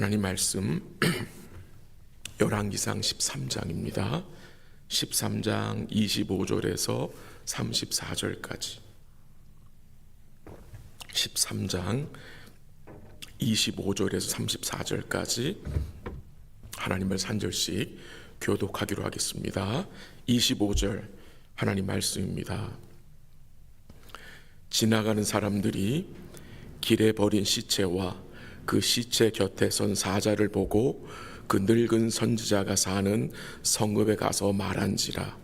하나님 말씀 열왕기상 13장입니다. 13장 25절에서 34절까지 13장 25절에서 34절까지 하나님을 한 절씩 교독하기로 하겠습니다. 25절 하나님 말씀입니다. 지나가는 사람들이 길에 버린 시체와 그 시체 곁에 선 사자를 보고 그 늙은 선지자가 사는 성읍에 가서 말한지라.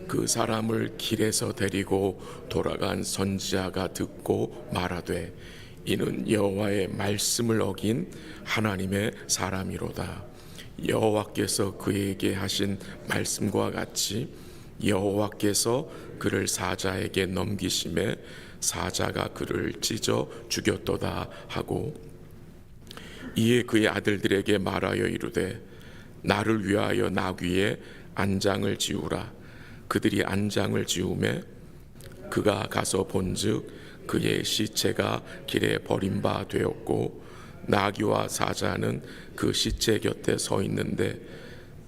그 사람을 길에서 데리고 돌아간 선지자가 듣고 말하되 이는 여호와의 말씀을 어긴 하나님의 사람이로다. 여호와께서 그에게 하신 말씀과 같이 여호와께서 그를 사자에게 넘기심에 사자가 그를 찢어 죽였도다 하고, 이에 그의 아들들에게 말하여 이르되 나를 위하여 나귀에 안장을 지우라. 그들이 안장을 지우매 그가 가서 본즉 그의 시체가 길에 버린 바 되었고 나귀와 사자는 그 시체 곁에 서 있는데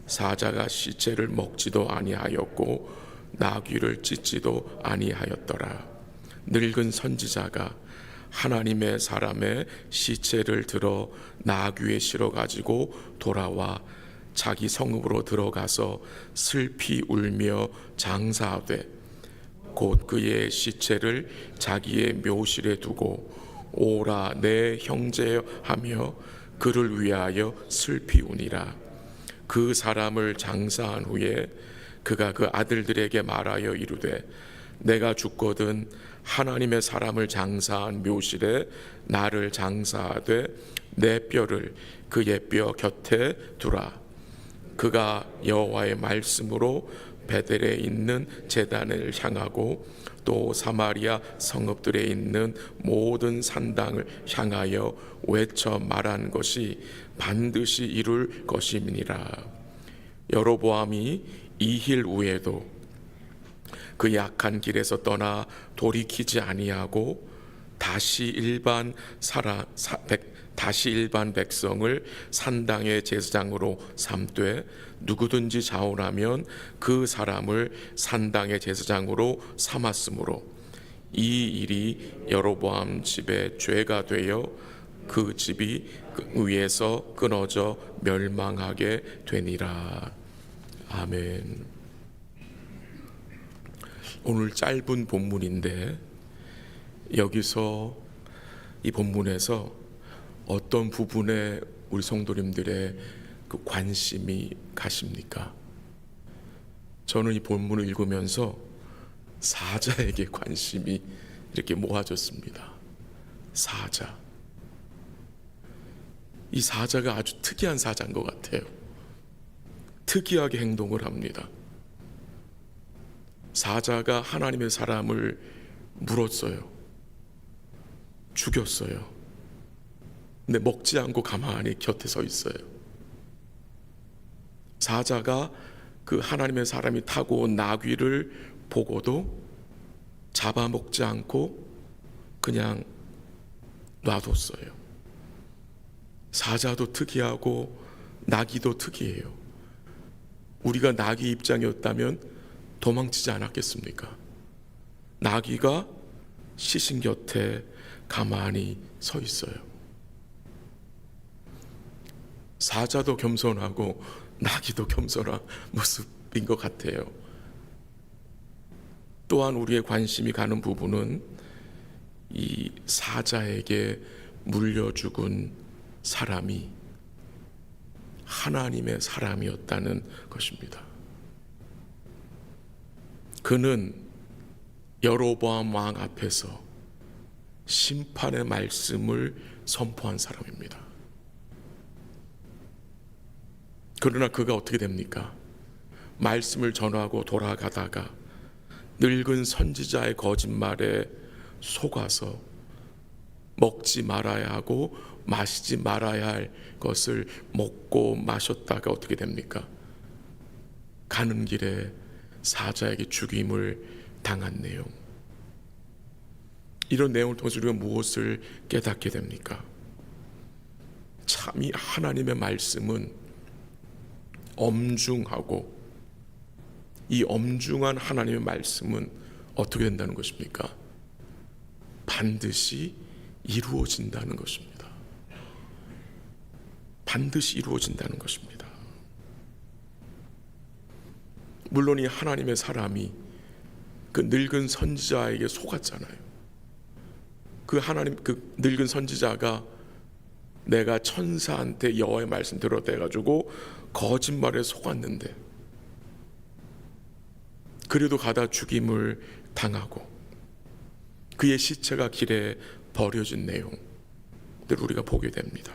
사자가 시체를 먹지도 아니하였고 나귀를 찢지도 아니하였더라. 늙은 선지자가 하나님의 사람의 시체를 들어 나귀에 실어 가지고 돌아와 자기 성읍으로 들어가서 슬피 울며 장사하되 곧 그의 시체를 자기의 묘실에 두고 오라 내 형제 하며 그를 위하여 슬피 우니라. 그 사람을 장사한 후에 그가 그 아들들에게 말하여 이르되 내가 죽거든 하나님의 사람을 장사한 묘실에 나를 장사하되 내 뼈를 그의 뼈 곁에 두라. 그가 여호와의 말씀으로 베델에 있는 제단을 향하고 또 사마리아 성읍들에 있는 모든 산당을 향하여 외쳐 말한 것이 반드시 이룰 것임이니라. 여로보암이 이힐 후에도 그 약한 길에서 떠나 돌이키지 아니하고 다시 일반 백성을 산당의 제사장으로 삼되 누구든지 자원하면 그 사람을 산당의 제사장으로 삼았으므로 이 일이 여로보암 집의 죄가 되어 그 집이 위에서 끊어져 멸망하게 되니라. 아멘. 오늘 짧은 본문인데 여기서 이 본문에서 어떤 부분에 우리 성도님들의 그 관심이 가십니까? 저는 이 본문을 읽으면서 사자에게 관심이 이렇게 모아졌습니다. 사자. 이 사자가 아주 특이한 사자인 것 같아요. 특이하게 행동을 합니다. 사자가 하나님의 사람을 물었어요. 죽였어요. 근데 먹지 않고 가만히 곁에 서 있어요. 사자가 그 하나님의 사람이 타고 온 나귀를 보고도 잡아먹지 않고 그냥 놔뒀어요. 사자도 특이하고 나귀도 특이해요. 우리가 나귀 입장이었다면 도망치지 않았겠습니까? 나귀가 시신 곁에 가만히 서 있어요. 사자도 겸손하고 나귀도 겸손한 모습인 것 같아요. 또한 우리의 관심이 가는 부분은 이 사자에게 물려 죽은 사람이 하나님의 사람이었다는 것입니다. 그는 여로보암 왕 앞에서 심판의 말씀을 선포한 사람입니다. 그러나 그가 어떻게 됩니까? 말씀을 전하고 돌아가다가 늙은 선지자의 거짓말에 속아서 먹지 말아야 하고 마시지 말아야 할 것을 먹고 마셨다가 어떻게 됩니까? 가는 길에 사자에게 죽임을 당한 내용. 이런 내용을 통해서 우리가 무엇을 깨닫게 됩니까? 참 이 하나님의 말씀은 엄중하고, 이 엄중한 하나님의 말씀은 어떻게 된다는 것입니까? 반드시 이루어진다는 것입니다. 반드시 이루어진다는 것입니다. 물론 이 하나님의 사람이 그 늙은 선지자에게 속았잖아요. 그 늙은 선지자가 내가 천사한테 여호와의 말씀 들었다 해가지고 거짓말에 속았는데, 그래도 가다 죽임을 당하고 그의 시체가 길에 버려진 내용들을 우리가 보게 됩니다.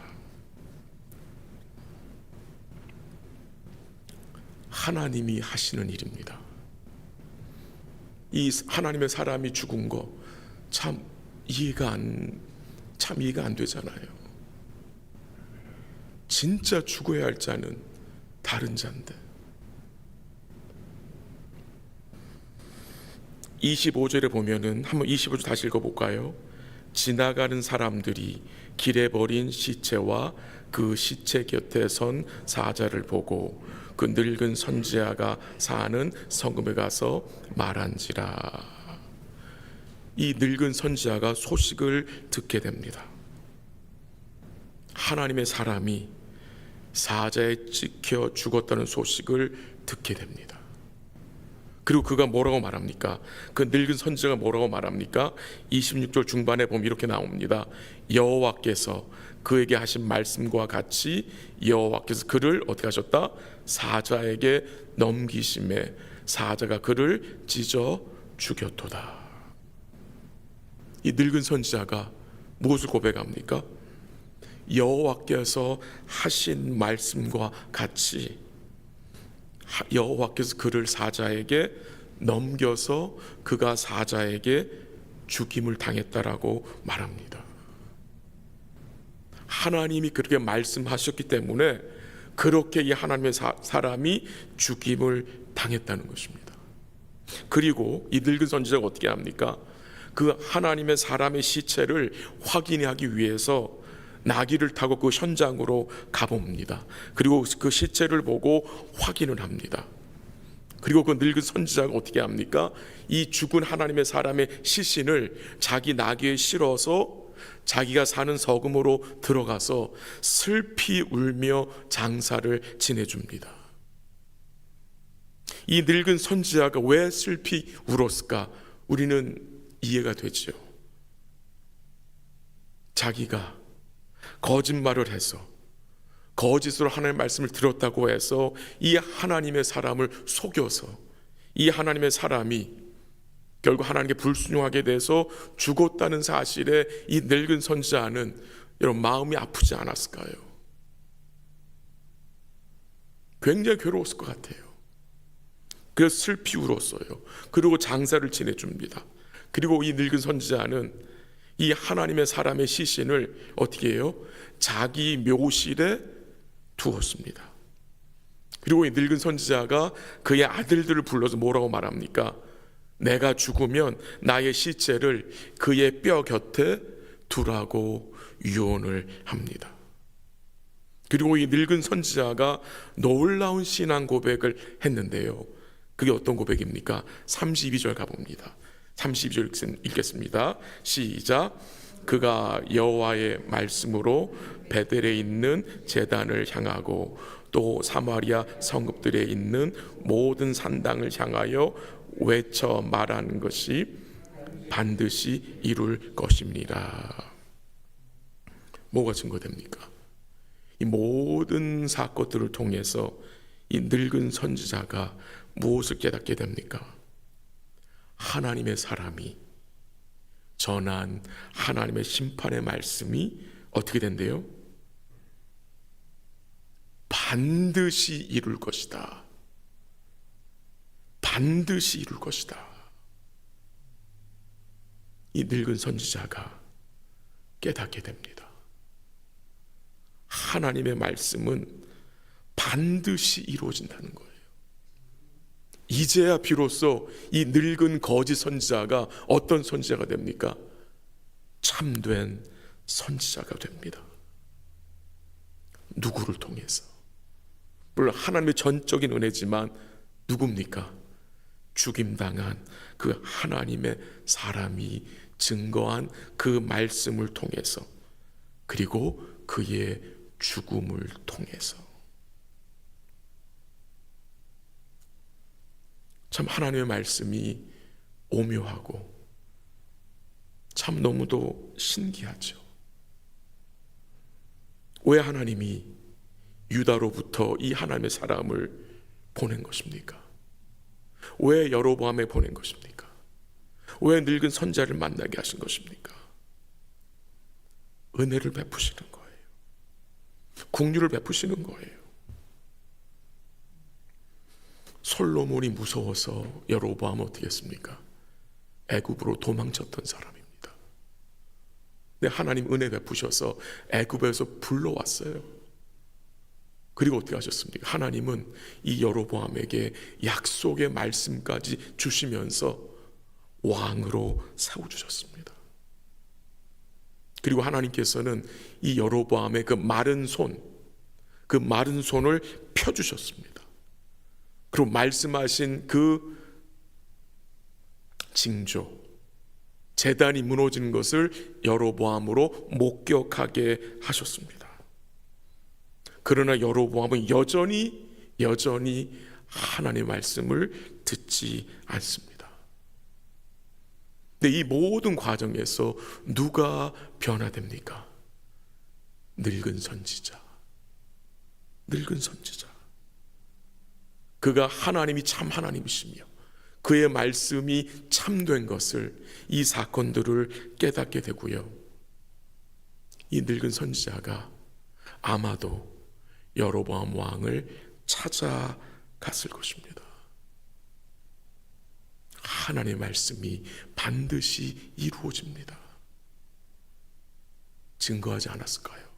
하나님이 하시는 일입니다. 이 하나님의 사람이 죽은 거 참 이해가 안 되잖아요. 진짜 죽어야 할 자는 다른 자인데. 25절에 보면은, 한번 25절 다시 읽어볼까요? 지나가는 사람들이 길에 버린 시체와 그 시체 곁에 선 사자를 보고 그 늙은 선지자가 사는 성읍에 가서 말한지라. 이 늙은 선지자가 소식을 듣게 됩니다. 하나님의 사람이 사자에 찍혀 죽었다는 소식을 듣게 됩니다. 그리고 그가 뭐라고 말합니까? 그 늙은 선지자가 뭐라고 말합니까? 26절 중반에 보면 이렇게 나옵니다. 여호와께서 그에게 하신 말씀과 같이 여호와께서 그를 어떻게 하셨다? 사자에게 넘기심에 사자가 그를 찢어 죽였도다. 이 늙은 선지자가 무엇을 고백합니까? 여호와께서 하신 말씀과 같이 여호와께서 그를 사자에게 넘겨서 그가 사자에게 죽임을 당했다라고 말합니다. 하나님이 그렇게 말씀하셨기 때문에 그렇게 이 하나님의 사람이 죽임을 당했다는 것입니다. 그리고 이 늙은 선지자가 어떻게 합니까? 그 하나님의 사람의 시체를 확인하기 위해서 나귀를 타고 그 현장으로 가봅니다. 그리고 그 시체를 보고 확인을 합니다. 그리고 그 늙은 선지자가 어떻게 합니까? 이 죽은 하나님의 사람의 시신을 자기 나귀에 실어서 자기가 사는 서금으로 들어가서 슬피 울며 장사를 지내줍니다. 이 늙은 선지자가 왜 슬피 울었을까? 우리는 이해가 되죠. 자기가 거짓말을 해서 거짓으로 하나님의 말씀을 들었다고 해서 이 하나님의 사람을 속여서 이 하나님의 사람이 결국 하나님께 불순종하게 돼서 죽었다는 사실에 이 늙은 선지자는 여러분 마음이 아프지 않았을까요? 굉장히 괴로웠을 것 같아요. 그래서 슬피 울었어요. 그리고 장사를 지내줍니다. 그리고 이 늙은 선지자는 이 하나님의 사람의 시신을 어떻게 해요? 자기 묘실에 두었습니다. 그리고 이 늙은 선지자가 그의 아들들을 불러서 뭐라고 말합니까? 내가 죽으면 나의 시체를 그의 뼈 곁에 두라고 유언을 합니다. 그리고 이 늙은 선지자가 놀라운 신앙 고백을 했는데요. 그게 어떤 고백입니까? 32절 가봅니다. 32절 읽겠습니다. 시작. 그가 여호와의 말씀으로 베델에 있는 제단을 향하고 또 사마리아 성읍들에 있는 모든 산당을 향하여 외쳐 말하는 것이 반드시 이룰 것입니다. 뭐가 증거됩니까? 이 모든 사건들을 통해서 이 늙은 선지자가 무엇을 깨닫게 됩니까? 하나님의 사람이 전한 하나님의 심판의 말씀이 어떻게 된대요? 반드시 이룰 것이다. 반드시 이룰 것이다. 이 늙은 선지자가 깨닫게 됩니다. 하나님의 말씀은 반드시 이루어진다는 거예요. 이제야 비로소 이 늙은 거짓 선지자가 어떤 선지자가 됩니까? 참된 선지자가 됩니다. 누구를 통해서? 물론 하나님의 전적인 은혜지만 누굽니까? 죽임당한 그 하나님의 사람이 증거한 그 말씀을 통해서, 그리고 그의 죽음을 통해서. 참 하나님의 말씀이 오묘하고 참 너무도 신기하죠. 왜 하나님이 유다로부터 이 하나님의 사람을 보낸 것입니까? 왜 여로보암에 보낸 것입니까? 왜 늙은 선자를 만나게 하신 것입니까? 은혜를 베푸시는 거예요. 긍휼을 베푸시는 거예요. 솔로몬이 무서워서 여로보암은 어떻게 했습니까? 애굽으로 도망쳤던 사람입니다. 근데 하나님 은혜 베푸셔서 애굽에서 불러왔어요. 그리고 어떻게 하셨습니까? 하나님은 이 여로보암에게 약속의 말씀까지 주시면서 왕으로 세워주셨습니다. 그리고 하나님께서는 이 여로보암의 그 마른 손을 펴주셨습니다. 그리고 말씀하신 그 징조, 제단이 무너지는 것을 여로보암으로 목격하게 하셨습니다. 그러나 여로보암은 여전히 하나님의 말씀을 듣지 않습니다. 근데 이 모든 과정에서 누가 변화됩니까? 늙은 선지자. 그가 하나님이 참 하나님이시며 그의 말씀이 참된 것을, 이 사건들을 깨닫게 되고요. 이 늙은 선지자가 아마도 여로보암 왕을 찾아갔을 것입니다. 하나님의 말씀이 반드시 이루어집니다. 증거하지 않았을까요?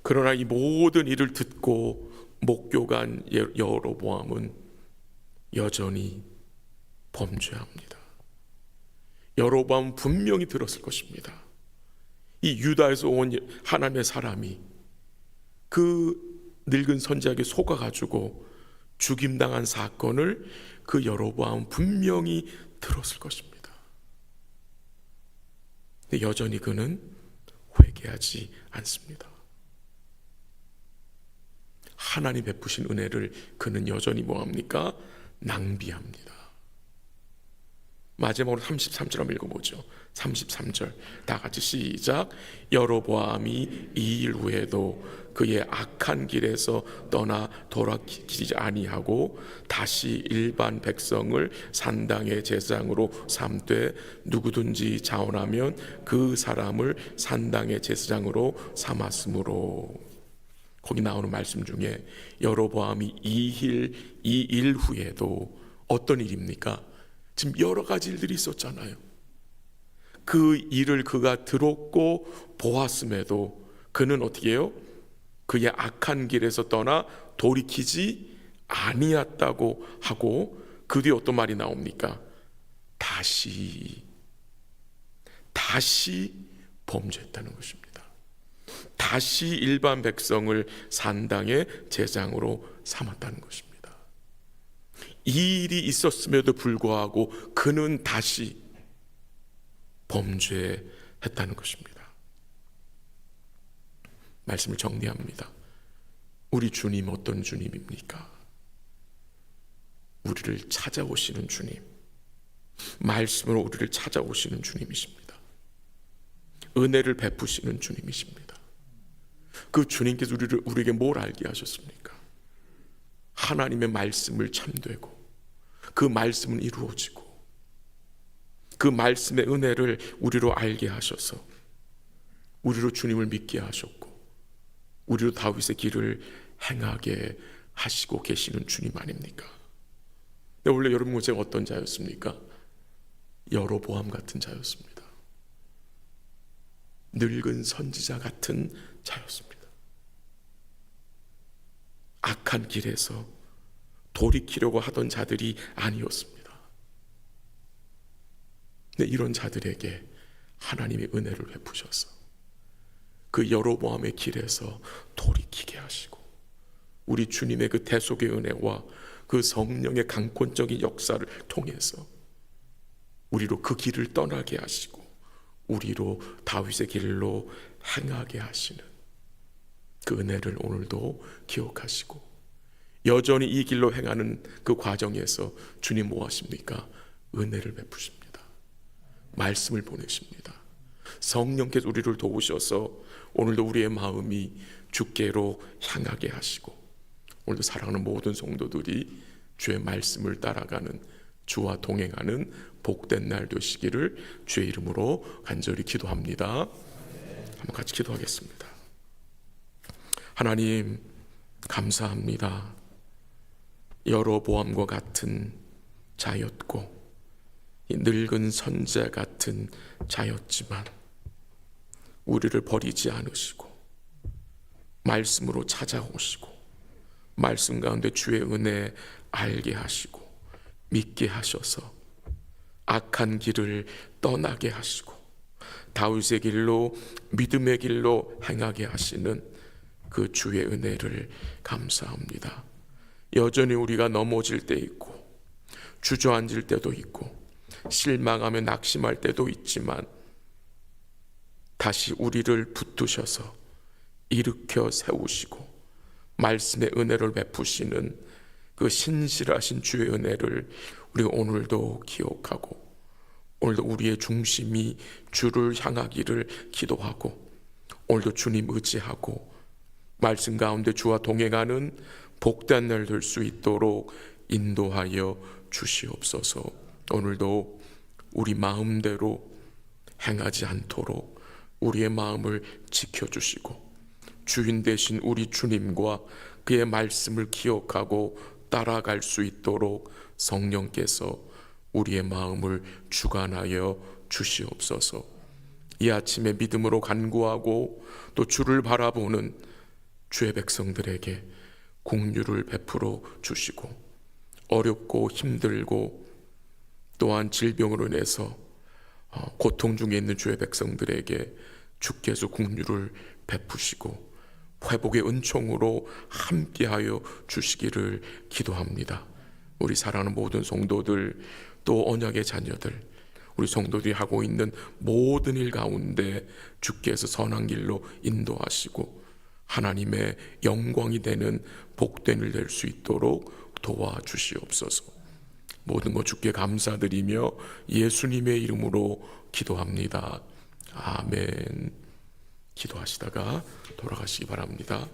그러나 이 모든 일을 듣고 목격한 여로보암은 여전히 범죄합니다. 여로보암은 분명히 들었을 것입니다. 이 유다에서 온 하나님의 사람이 그 늙은 선지자에게 속아가지고 죽임당한 사건을 그 여로보암은 분명히 들었을 것입니다. 근데 여전히 그는 회개하지 않습니다. 하나님 베푸신 은혜를 그는 여전히 뭐합니까? 낭비합니다. 마지막으로 33절 한번 읽어보죠. 33절 다 같이 시작. 여로보암이 이 일 후에도 그의 악한 길에서 떠나 돌아키지 아니하고 다시 일반 백성을 산당의 제사장으로 삼되 누구든지 자원하면 그 사람을 산당의 제사장으로 삼았으므로. 거기 나오는 말씀 중에 여로보암이 이 일 후에도 어떤 일입니까? 지금 여러 가지 일들이 있었잖아요. 그 일을 그가 들었고 보았음에도 그는 어떻게 해요? 그의 악한 길에서 떠나 돌이키지 아니었다고 하고, 그 뒤에 어떤 말이 나옵니까? 다시 범죄했다는 것입니다. 다시 일반 백성을 산당의 제사장으로 삼았다는 것입니다. 이 일이 있었음에도 불구하고 그는 다시 범죄했다는 것입니다. 말씀을 정리합니다. 우리 주님 어떤 주님입니까? 우리를 찾아오시는 주님, 말씀으로 우리를 찾아오시는 주님이십니다. 은혜를 베푸시는 주님이십니다. 그 주님께서 우리에게 뭘 알게 하셨습니까? 하나님의 말씀을 참되고 그 말씀은 이루어지고 그 말씀의 은혜를 우리로 알게 하셔서 우리로 주님을 믿게 하셨고 우리로 다윗의 길을 행하게 하시고 계시는 주님 아닙니까? 근데 원래 여러분 제가 어떤 자였습니까? 여로보암 같은 자였습니다. 늙은 선지자 같은 자였습니다. 악한 길에서 돌이키려고 하던 자들이 아니었습니다. 근데 이런 자들에게 하나님의 은혜를 베푸셔서 그 여로보암의 길에서 돌이키게 하시고, 우리 주님의 그 대속의 은혜와 그 성령의 강권적인 역사를 통해서 우리로 그 길을 떠나게 하시고 우리로 다윗의 길로 행하게 하시는 그 은혜를 오늘도 기억하시고, 여전히 이 길로 행하는 그 과정에서 주님 뭐 하십니까? 은혜를 베푸십니다. 말씀을 보내십니다. 성령께서 우리를 도우셔서 오늘도 우리의 마음이 주께로 향하게 하시고, 오늘도 사랑하는 모든 성도들이 주의 말씀을 따라가는, 주와 동행하는 복된 날 되시기를 주의 이름으로 간절히 기도합니다. 한번 같이 기도하겠습니다. 하나님, 감사합니다. 여로보암과 같은 자였고 이 늙은 선자 같은 자였지만 우리를 버리지 않으시고 말씀으로 찾아오시고 말씀 가운데 주의 은혜 알게 하시고 믿게 하셔서 악한 길을 떠나게 하시고 다윗의 길로, 믿음의 길로 행하게 하시는 그 주의 은혜를 감사합니다. 여전히 우리가 넘어질 때 있고 주저앉을 때도 있고 실망하며 낙심할 때도 있지만 다시 우리를 붙드셔서 일으켜 세우시고 말씀의 은혜를 베푸시는 그 신실하신 주의 은혜를 우리가 오늘도 기억하고, 오늘도 우리의 중심이 주를 향하기를 기도하고, 오늘도 주님 의지하고 말씀 가운데 주와 동행하는 복된 날 될 수 있도록 인도하여 주시옵소서. 오늘도 우리 마음대로 행하지 않도록 우리의 마음을 지켜주시고 주인 되신 우리 주님과 그의 말씀을 기억하고 따라갈 수 있도록 성령께서 우리의 마음을 주관하여 주시옵소서. 이 아침에 믿음으로 간구하고 또 주를 바라보는 주의 백성들에게 긍휼을 베풀어 주시고, 어렵고 힘들고 또한 질병으로 인해서 고통 중에 있는 주의 백성들에게 주께서 긍휼을 베푸시고 회복의 은총으로 함께하여 주시기를 기도합니다. 우리 사랑하는 모든 성도들, 또 언약의 자녀들, 우리 성도들이 하고 있는 모든 일 가운데 주께서 선한 길로 인도하시고 하나님의 영광이 되는 복된 일 될 수 있도록 도와주시옵소서. 모든 것 주께 감사드리며 예수님의 이름으로 기도합니다. 아멘. 기도하시다가 돌아가시기 바랍니다.